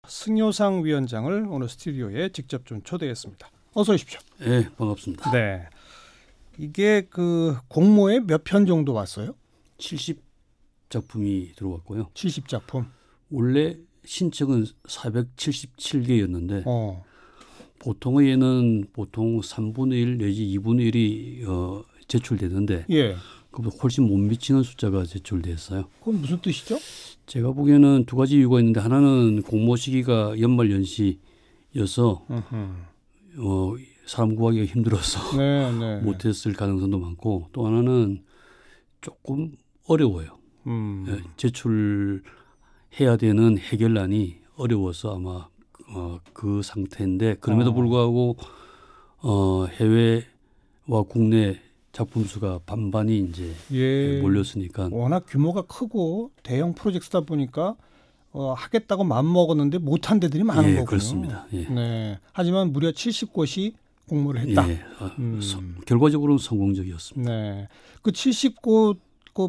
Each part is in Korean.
승효상 위원장을 오늘 스튜디오에 직접 좀 초대했습니다. 어서 오십시오. 네, 반갑습니다. 네, 이게 그 공모에 몇 편 정도 왔어요? 70작품이 들어왔고요. 70작품. 원래 신청은 477개였는데 보통의 예는 보통 3분의 1 내지 2분의 1이 제출되는데 예. 그보다 훨씬 못 미치는 숫자가 제출됐어요. 그건 무슨 뜻이죠? 제가 보기에는 두 가지 이유가 있는데 하나는 공모 시기가 연말 연시여서 사람 구하기가 힘들어서 네. 못했을 가능성도 많고 또 하나는 조금 어려워요. 제출해야 되는 해결란이 어려워서 아마 그 상태인데 그럼에도 불구하고 해외와 국내 작품 수가 반반이 이제 몰렸으니까 워낙 규모가 크고 대형 프로젝트다 보니까 하겠다고 마음먹었는데 못한 데들이 많은 거군요. 그렇습니다. 예. 네. 하지만 무려 70곳이 공모를 했다. 예. 결과적으로는 성공적이었습니다. 네. 그 70곳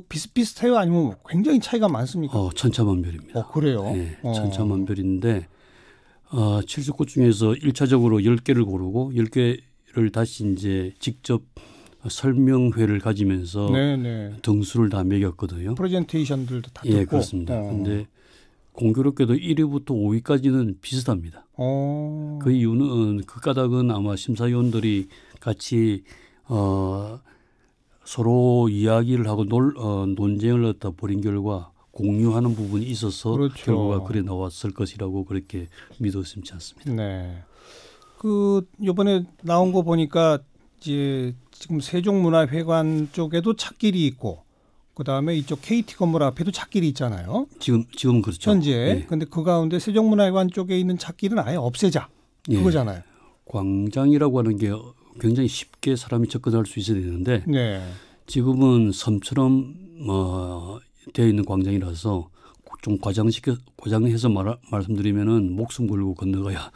비슷비슷해요? 아니면 굉장히 차이가 많습니까? 천차만별입니다. 그래요? 예, 천차만별인데 70곳 중에서 1차적으로 10개를 고르고 10개를 다시 이제 직접 설명회를 가지면서 등수를 다 매겼거든요. 프레젠테이션들도 다 듣고. 예, 그렇습니다. 그런데 공교롭게도 1위부터 5위까지는 비슷합니다. 그 이유는 그 까닭은 아마 심사위원들이 같이 서로 이야기를 하고 논쟁을 갖다 벌인 결과 공유하는 부분이 있어서 결과가 그래 나왔을 것이라고 그렇게 믿어 심지 않습니다. 네. 그 이번에 나온 거 보니까 이제 지금 세종문화회관 쪽에도 찻길이 있고 그다음에 이쪽 KT 건물 앞에도 찻길이 있잖아요. 지금 그렇죠. 현재. 근데 그 가운데 세종문화회관 쪽에 있는 찻길은 아예 없애자. 그거잖아요. 광장이라고 하는 게 굉장히 쉽게 사람이 접근할 수 있어야 되는데 지금은 섬처럼 되어 있는 광장이라서 좀 과장해서 말씀드리면은 목숨 걸고 건너가야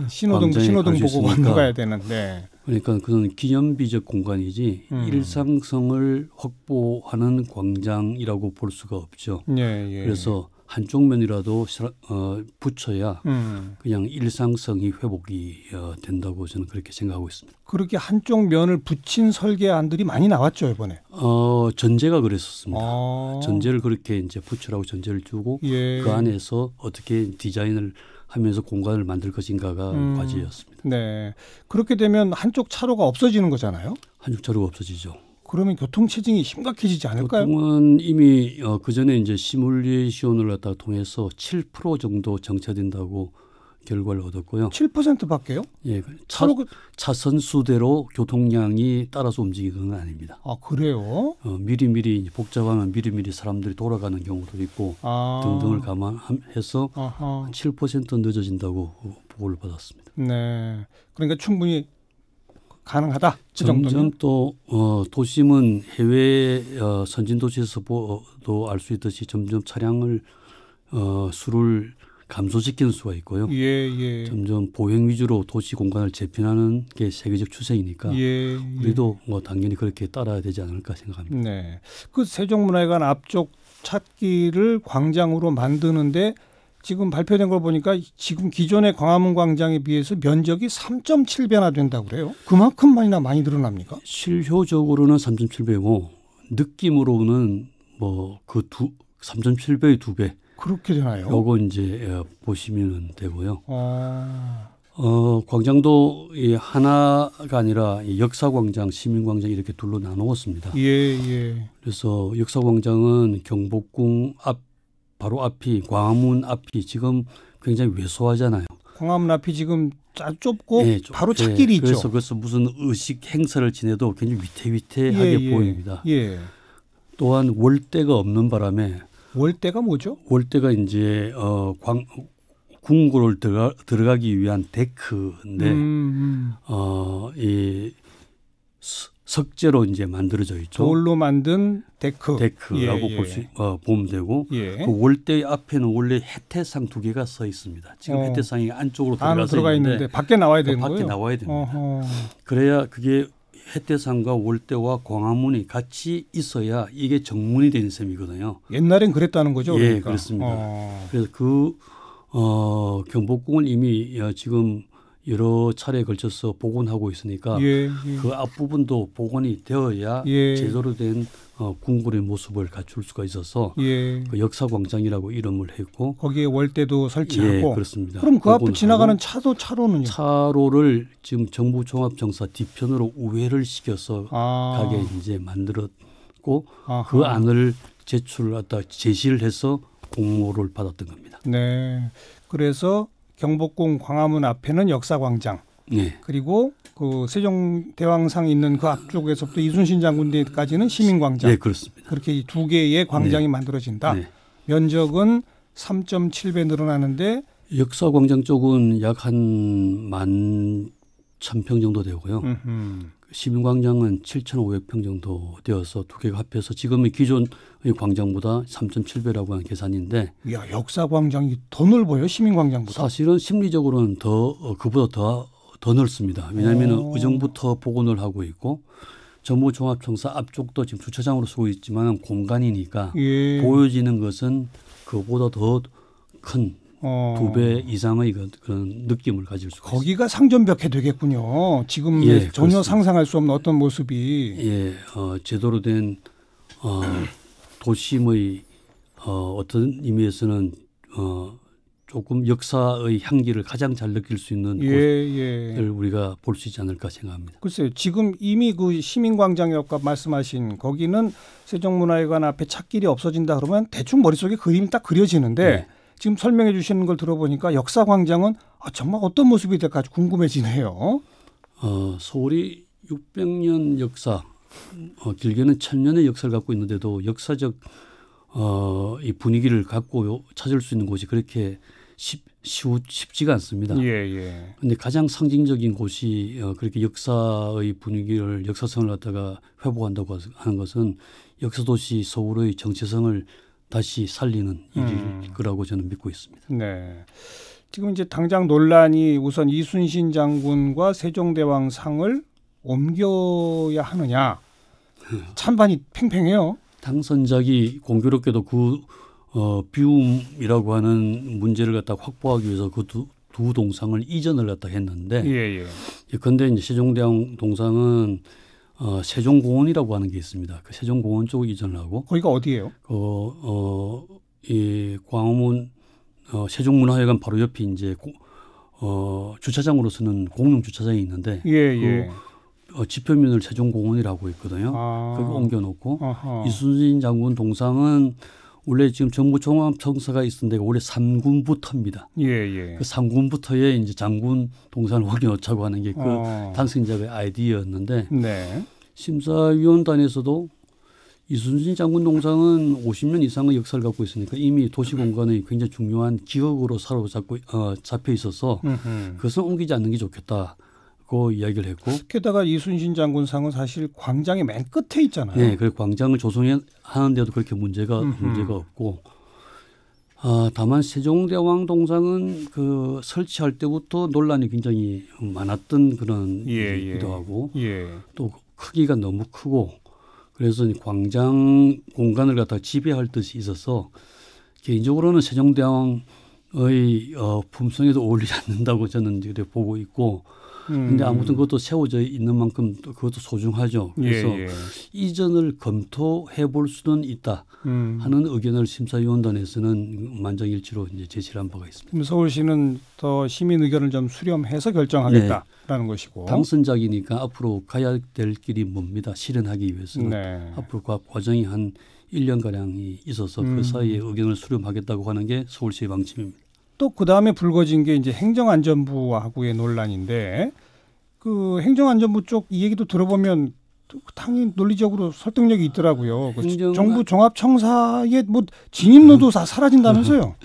신호등 보고 건너가야 되는데 그러니까 그건 기념비적 공간이지 일상성을 확보하는 광장이라고 볼 수가 없죠. 그래서 한쪽 면이라도 붙여야 그냥 일상성이 회복이 된다고 저는 그렇게 생각하고 있습니다. 그렇게 한쪽 면을 붙인 설계안들이 많이 나왔죠 이번에. 전제가 그랬었습니다. 전제를 그렇게 이제 붙이라고 전제를 주고 그 안에서 어떻게 디자인을 하면서 공간을 만들 것인가가 과제였습니다. 네, 그렇게 되면 한쪽 차로가 없어지는 거잖아요. 한쪽 차로가 없어지죠. 그러면 교통 체증이 심각해지지 않을까요? 교통은 이미 그 전에 이제 시뮬레이션을 갖다가 통해서 7% 정도 정체된다고 결과를 얻었고요. 7%밖에요? 예, 차선 수대로 교통량이 따라서 움직이는 건 아닙니다. 그래요? 미리미리 복잡하면 미리미리 사람들이 돌아가는 경우도 있고 등등을 감안해서 7% 늦어진다고 보고를 받았습니다. 네, 그러니까 충분히 가능하다. 점점 또 도심은 해외 선진 도시에서도 알 수 있듯이 점점 차량을 수를 감소시키는 수가 있고요. 점점 보행 위주로 도시 공간을 재편하는 게 세계적 추세이니까 우리도 당연히 그렇게 따라야 되지 않을까 생각합니다. 네, 그 세종문화회관 앞쪽 찻길을 광장으로 만드는데 지금 발표된 걸 보니까 지금 기존의 광화문 광장에 비해서 면적이 3.7배나 된다고 그래요. 그만큼만이나 많이 늘어납니까? 실효적으로는 3.7배고 느낌으로는 그 3.7배의 2배. 그렇게 되나요? 요거 이제 보시면 되고요. 광장도 하나가 아니라 역사광장, 시민광장 이렇게 둘로 나누었습니다. 그래서 역사광장은 경복궁 바로 앞이 광화문 앞이 지금 굉장히 왜소하잖아요. 광화문 앞이 지금 좁고 바로 찻길이 있죠. 그래서 무슨 의식 행사를 지내도 굉장히 위태위태하게 보입니다. 또한 월대가 없는 바람에 월대가 뭐죠? 월대가 이제 궁궐을 들어가기 위한 데크인데 이 석재로 이제 만들어져 있죠. 돌로 만든 데크라고 보면 되고 그 월대 앞에는 원래 해태상 2개가 서 있습니다. 지금 해태상이 안쪽으로 들어가 있는데 밖에 나와야 되는 거예요? 밖에 나와야 됩니다. 그래야 그게 해태상과 월대와 광화문이 같이 있어야 이게 정문이 되는 셈이거든요. 옛날엔 그랬다는 거죠? 그러니까. 그렇습니다. 그래서 그 경복궁을 이미 지금 여러 차례에 걸쳐서 복원하고 있으니까 그 앞부분도 복원이 되어야 제대로 된 궁궐의 모습을 갖출 수가 있어서 그 역사광장이라고 이름을 했고 거기에 월대도 설치하고 그렇습니다. 그럼 그 앞을 지나가는 차로는요? 차로를 지금 정부종합청사 뒤편으로 우회를 시켜서 가게 이제 만들었고 그 안을 제시를 해서 공모를 받았던 겁니다. 네, 그래서 경복궁 광화문 앞에는 역사광장, 그리고 그 세종대왕상 있는 그 앞쪽에서부터 이순신 장군대까지는 시민광장. 네, 그렇습니다. 그렇게 두 개의 광장이 만들어진다. 면적은 3.7배 늘어나는데 역사광장 쪽은 약 한 11,000평 정도 되고요. 시민광장은 7,500평 정도 되어서 두 개가 합해서 지금의 기존의 광장보다 3.7배라고 하는 계산인데. 야, 역사광장이 더 넓어요, 시민광장보다? 사실은 심리적으로는 그보다 더 넓습니다. 왜냐하면 의정부터 복원을 하고 있고 정부종합청사 앞쪽도 지금 주차장으로 쓰고 있지만 공간이니까 보여지는 것은 그보다 더 큰 2배 이상의 그런 느낌을 가질 수가 있습니다. 거기가 상점벽해 되겠군요. 지금 전혀 그렇습니다. 상상할 수 없는 어떤 모습이. 제대로 된 도심의 어떤 의미에서는 조금 역사의 향기를 가장 잘 느낄 수 있는 곳을 우리가 볼 수 있지 않을까 생각합니다. 글쎄요. 지금 이미 그 시민광장이라고 말씀하신 거기는 세종문화회관 앞에 찻길이 없어진다 그러면 대충 머릿속에 그림이 딱 그려지는데 지금 설명해 주시는 걸 들어보니까 역사광장은 정말 어떤 모습이 될까 아주 궁금해지네요. 서울이 600년 역사, 길게는 1000년의 역사를 갖고 있는데도 역사적 이 분위기를 갖고 찾을 수 있는 곳이 그렇게 쉽지가 않습니다. 그런데 가장 상징적인 곳이 그렇게 역사의 분위기를 역사성을 갖다가 회복한다고 하는 것은 역사도시 서울의 정체성을 다시 살리는 일일 거라고 저는 믿고 있습니다. 네. 지금 이제 당장 논란이 우선 이순신 장군과 세종대왕 상을 옮겨야 하느냐. 찬반이 팽팽해요. 당선작이 공교롭게도 그 비움이라고 하는 문제를 갖다 확보하기 위해서 그 두 동상을 이전을 갖다 했는데 그런데 이제 세종대왕 동상은 세종공원이라고 하는 게 있습니다. 그 세종공원 쪽을 이전을 하고 거기가 어디예요? 이 광화문 세종문화회관 바로 옆에 이제 주차장으로 쓰는 공용 주차장이 있는데 지표면을 세종공원이라고 있거든요. 그거 옮겨놓고 이순신 장군 동상은 원래 지금 정부종합청사가 있던 데가 원래 삼군부터입니다. 그 삼군부터에 이제 장군 동상을 옮겨놓자고 하는 게 그 당선자의 아이디어였는데 심사위원단에서도 이순신 장군 동상은 50년 이상의 역사를 갖고 있으니까 이미 도시공간의 굉장히 중요한 기억으로 잡혀 있어서 그것은 옮기지 않는 게 좋겠다. 고 이야기를 했고 게다가 이순신 장군상은 사실 광장의 맨 끝에 있잖아요. 네, 그 광장을 조성하는데도 그렇게 문제가 없고 다만 세종대왕 동상은 그 설치할 때부터 논란이 굉장히 많았던 그런 일이기도 하고 또 크기가 너무 크고 그래서 광장 공간을 갖다 지배할 듯이 있어서 개인적으로는 세종대왕의 품성에도 어울리지 않는다고 저는 보고 있고 그런데 아무튼 그것도 세워져 있는 만큼 그것도 소중하죠. 그래서 이전을 검토해 볼 수는 있다 하는 의견을 심사위원단에서는 만장일치로 이제 제시를 한 바가 있습니다. 그럼 서울시는 더 시민 의견을 좀 수렴해서 결정하겠다라는 것이고 당선작이니까 앞으로 가야 될 길이 멉니다. 실현하기 위해서는 앞으로 그 과정이 한 1년가량이 있어서 그 사이에 의견을 수렴하겠다고 하는 게 서울시의 방침입니다. 또 그다음에 불거진 게 이제 행정안전부하고의 논란인데 그 행정안전부 쪽 이 얘기도 들어보면 당연히 논리적으로 설득력이 있더라고요. 정부 종합청사의 뭐 진입로도 다 사라진다면서요.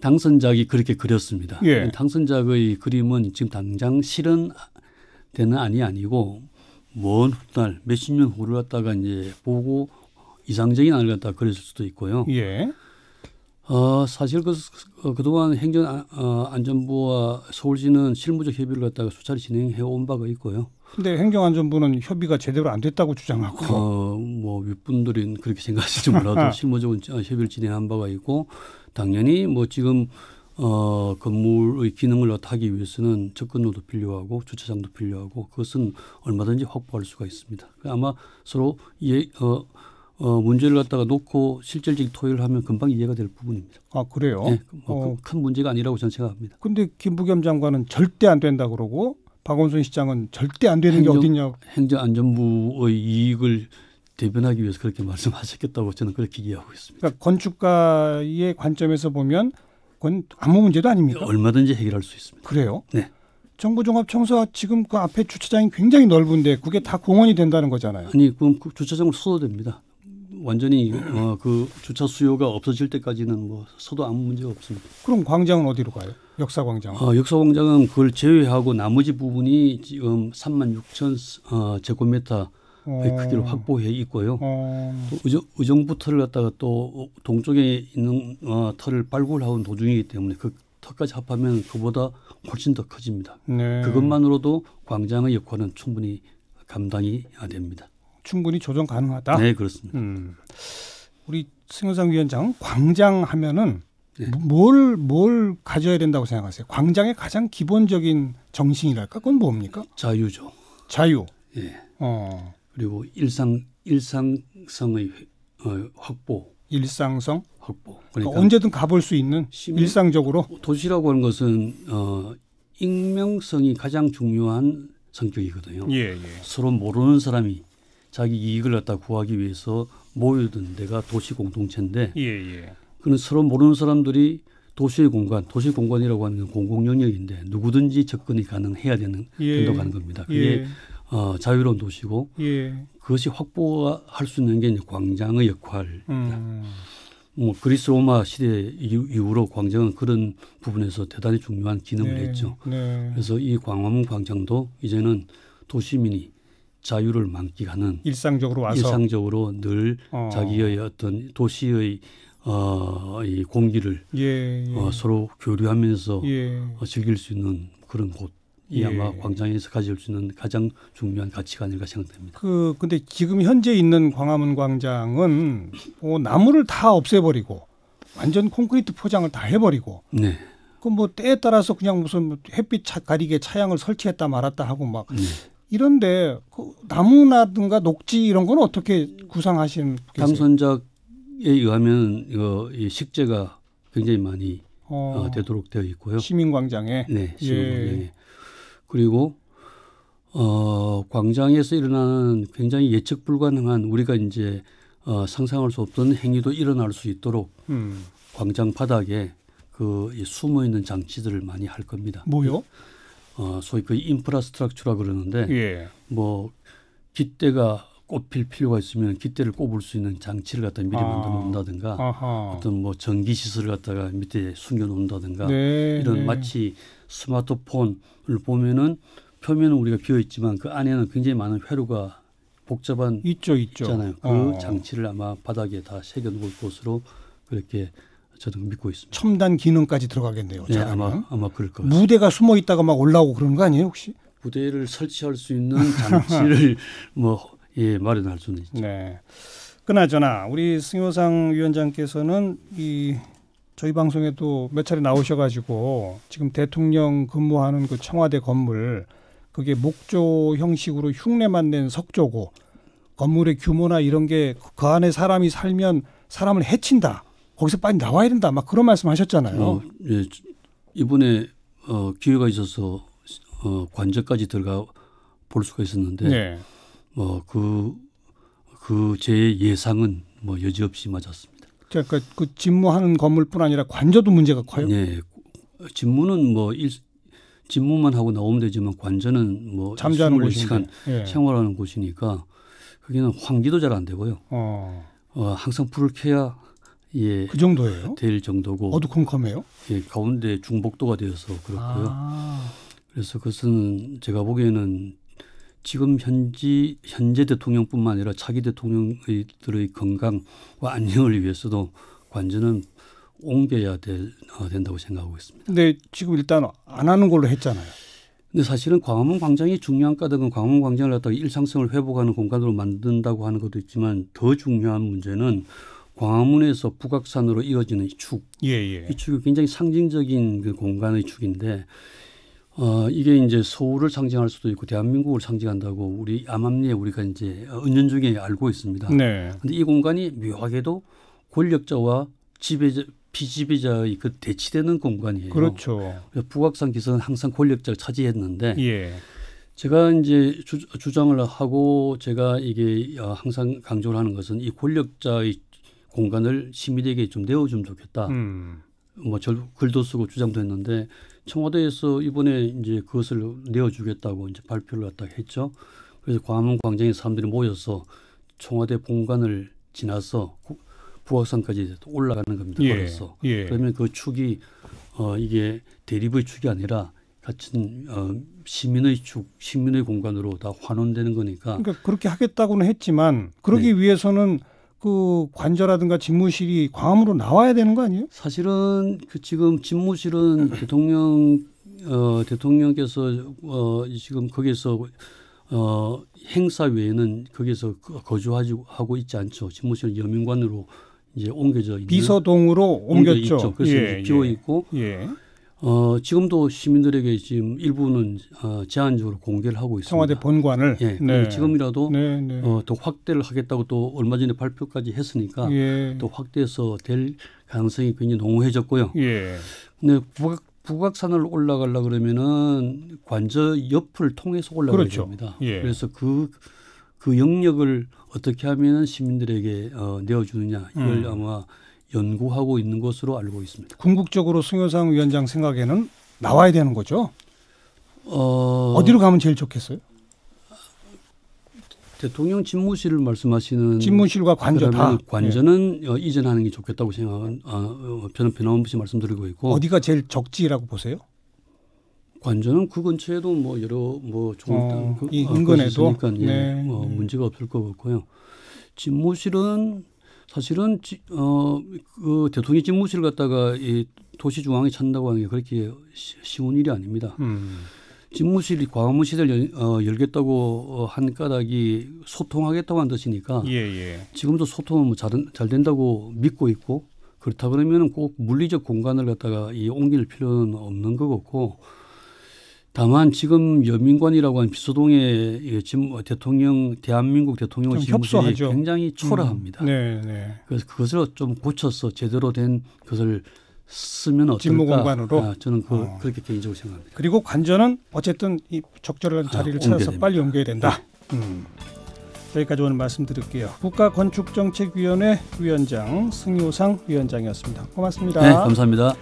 당선작이 그렇게 그렸습니다. 당선작의 그림은 지금 당장 실현되는 안이 아니고 먼 훗날 몇십 년 후를 갖다가 이제 보고 이상적인 안을 갖다가 그렸을 수도 있고요. 사실 그동안 행정안전부와 서울시는 실무적 협의를 갖다가 수차례 진행해 온 바가 있고요. 그런데 행정안전부는 협의가 제대로 안 됐다고 주장하고. 뭐 윗분들은 그렇게 생각하실지 몰라도 실무적인 협의를 진행한 바가 있고 당연히 뭐 지금 건물의 기능을 하기 위해서는 접근로도 필요하고 주차장도 필요하고 그것은 얼마든지 확보할 수가 있습니다. 아마 서로 문제를 갖다가 놓고 실질적인 토의를 하면 금방 이해가 될 부분입니다. 아, 그래요? 네, 큰 문제가 아니라고 저는 생각합니다. 그런데 김부겸 장관은 절대 안 된다 그러고 박원순 시장은 절대 안 되는 게 어딨냐. 행정안전부의 이익을 대변하기 위해서 그렇게 말씀하셨겠다고 저는 그렇게 이해하고 있습니다. 그러니까 건축가의 관점에서 보면 그건 아무 문제도 아닙니까? 얼마든지 해결할 수 있습니다. 그래요? 네. 정부종합청사 지금 그 앞에 주차장이 굉장히 넓은데 그게 다 공원이 된다는 거잖아요. 아니, 그럼 그 주차장을 써도 됩니다. 완전히 그 주차 수요가 없어질 때까지는 뭐 써도 아무 문제가 없습니다. 그럼 광장은 어디로 가요? 역사광장. 역사광장은 그걸 제외하고 나머지 부분이 지금 36,000 제곱미터 크기로 확보해 있고요. 또 의정부 터를 갖다가 또 동쪽에 있는 터를 발굴하는 도중이기 때문에 그 터까지 합하면 그보다 훨씬 더 커집니다. 네. 그것만으로도 광장의 역할은 충분히 감당이 됩니다. 충분히 조정 가능하다. 네, 그렇습니다. 우리 승효상 위원장은 광장 하면은 네. 뭘 가져야 된다고 생각하세요? 광장의 가장 기본적인 정신이랄까? 그건 뭡니까? 자유죠. 자유. 예. 그리고 일상성의 확보. 일상성? 확보. 그러니까 언제든 가볼 수 있는 일상적으로. 도시라고 하는 것은 익명성이 가장 중요한 성격이거든요. 예. 서로 모르는 사람이 자기 이익을 갖다 구하기 위해서 모여든 데가 도시 공동체인데 그는 서로 모르는 사람들이 도시의 공간, 도시 공간이라고 하는 건 공공 영역인데 누구든지 접근이 가능해야 된다고 하는 겁니다. 그게 자유로운 도시고 그것이 확보할 수 있는 게 이제 광장의 역할입니다. 뭐 그리스 로마 시대 이후로 광장은 그런 부분에서 대단히 중요한 기능을 했죠. 그래서 이 광화문 광장도 이제는 도시민이 자유를 만끽하는 일상적으로 와서 일상적으로 늘 자기의 어떤 도시의 이 공기를 서로 교류하면서 즐길 수 있는 그런 곳이 아마 광장에서 가질 수 있는 가장 중요한 가치가 아닐까 생각됩니다. 근데 지금 현재 있는 광화문 광장은 나무를 다 없애버리고 완전 콘크리트 포장을 다 해버리고 네. 그 뭐 때에 따라서 그냥 무슨 햇빛 가리개 차양을 설치했다 말았다 하고 막 이런데 그 나무라든가 녹지 이런 건 어떻게 구상하시는 계세요? 당선작에 의하면 이 식재가 굉장히 많이 되도록 되어 있고요. 시민광장에. 네, 시민광장에. 그리고 광장에서 일어나는 굉장히 예측 불가능한 우리가 이제 상상할 수 없던 행위도 일어날 수 있도록 광장 바닥에 그 숨어 있는 장치들을 많이 할 겁니다. 뭐요? 소위 그 인프라스트럭처라 그러는데 뭐 깃대가 꼽힐 필요가 있으면 깃대를 꼽을 수 있는 장치를 갖다 미리 만들어 놓는다든가 어떤 뭐 전기 시설을 갖다가 밑에 숨겨 놓는다든가 이런 마치 스마트폰을 보면은 표면은 우리가 비어 있지만 그 안에는 굉장히 많은 회로가 복잡한 있잖아요. 그 장치를 아마 바닥에 다 새겨 놓을 것으로 그렇게 저는 믿고 있습니다. 첨단 기능까지 들어가겠네요. 네, 아마 그럴 거예요. 무대가 숨어 있다가 막 올라오고 그런 거 아니에요, 혹시? 무대를 설치할 수 있는 장치를 마련할 수는 있죠. 네. 그나저나 우리 승효상 위원장께서는 저희 방송에도 몇 차례 나오셔가지고 지금 대통령 근무하는 그 청와대 건물 그게 목조 형식으로 흉내만 낸 석조고 건물의 규모나 이런 게 그 안에 사람이 살면 사람을 해친다. 거기서 빨리 나와야 된다. 막 그런 말씀하셨잖아요. 예, 이번에 기회가 있어서 관저까지 들어가 볼 수가 있었는데 그 제 예상은 뭐 여지없이 맞았습니다. 그러니까 그 집무하는 건물뿐 아니라 관저도 문제가 커요. 네, 집무는 뭐 집무만 하고 나오면 되지만 관저는 뭐 잠자는 곳이니까 생활하는 곳이니까 거기는 환기도 잘 안 되고요. 항상 불을 켜야 그 정도예요? 될 정도고 어두컴컴해요? 예, 가운데 중복도가 되어서 그렇고요. 그래서 그것은 제가 보기에는 지금 현재 대통령뿐만 아니라 차기 대통령들의 건강과 안녕을 위해서도 관저는 옮겨야 된다고 생각하고 있습니다. 근데 지금 일단 안 하는 걸로 했잖아요. 근데 사실은 광화문 광장이 중요한 까닭은 광화문 광장을 갖다가 일상성을 회복하는 공간으로 만든다고 하는 것도 있지만 더 중요한 문제는 광화문에서 북악산으로 이어지는 이 축, 예. 이 축이 굉장히 상징적인 그 공간의 축인데 이게 이제 서울을 상징할 수도 있고 대한민국을 상징한다고 우리 암암리에 우리가 이제 은연중에 알고 있습니다. 그런데 이 공간이 묘하게도 권력자와 비지배자의 그 대치되는 공간이에요. 그렇죠. 북악산 기선은 항상 권력자를 차지했는데 제가 이제 주장을 하고 제가 이게 항상 강조를 하는 것은 이 권력자의 공간을 시민에게 좀 내어주면 좋겠다. 뭐 글도 쓰고 주장도 했는데 청와대에서 이번에 이제 그것을 내어주겠다고 이제 발표를 갖다 했죠. 그래서 광화문 광장에 사람들이 모여서 청와대 본관을 지나서 북악산까지 올라가는 겁니다. 걸어서. 그러면 그 축이 이게 대립의 축이 아니라 같은 시민의 축, 시민의 공간으로 다 환원되는 거니까. 그러니까 그렇게 하겠다고는 했지만 그러기 위해서는 그 관저라든가 집무실이 광화문으로 나와야 되는 거 아니에요? 사실은 그 지금 집무실은 대통령께서 지금 거기서 행사 외에는 거기서 거주하고 있지 않죠. 집무실은 여민관으로 이제 옮겨져 있는 비서동으로 옮겼죠. 그래서 비어 있고 지금도 시민들에게 지금 일부는 제한적으로 공개를 하고 있습니다. 청와대 본관을. 지금이라도 더 확대를 하겠다고 또 얼마 전에 발표까지 했으니까 또 확대해서 될 가능성이 굉장히 농후해졌고요. 근데 북악산을 올라가려 그러면은 관저 옆을 통해서 올라가야 됩니다. 그래서 그 영역을 어떻게 하면 시민들에게 내어주느냐 이걸 아마 연구하고 있는 것으로 알고 있습니다. 궁극적으로 승효상 위원장 생각에는 나와야 되는 거죠? 어디로 가면 제일 좋겠어요? 대통령 집무실을 말씀하시는 집무실과 관저 다. 관저는 이전하는 게 좋겠다고 생각은 저는 변함없이 말씀드리고 있고. 어디가 제일 적지라고 보세요? 관저는 그 근처에도 뭐 여러 좋은 이 인근에도 문제가 없을 것 같고요. 집무실은 사실은 그 대통령 집무실을 갖다가 이 도시 중앙에 찾는다고 하는 게 그렇게 쉬운 일이 아닙니다. 집무실이 광화문 시대를 열겠다고 한 까닭이 소통하겠다고 한 뜻이니까 지금도 소통은 뭐 잘 된다고 믿고 있고 그렇다 그러면 꼭 물리적 공간을 갖다가 옮길 필요는 없는 것 같고 다만 지금 여민관이라고 하는 비서동의 대한민국 대통령 집무실이 굉장히 초라합니다. 그래서 그것을 좀 고쳐서 제대로 된 것을 쓰면 어떨까? 집무 공간으로. 저는 그렇게 개인적으로 생각합니다. 그리고 관저는 어쨌든 이 적절한 자리를 찾아서 빨리 옮겨야 된다. 여기까지 오늘 말씀드릴게요. 국가건축정책위원회 위원장 승효상 위원장이었습니다. 고맙습니다. 네, 감사합니다.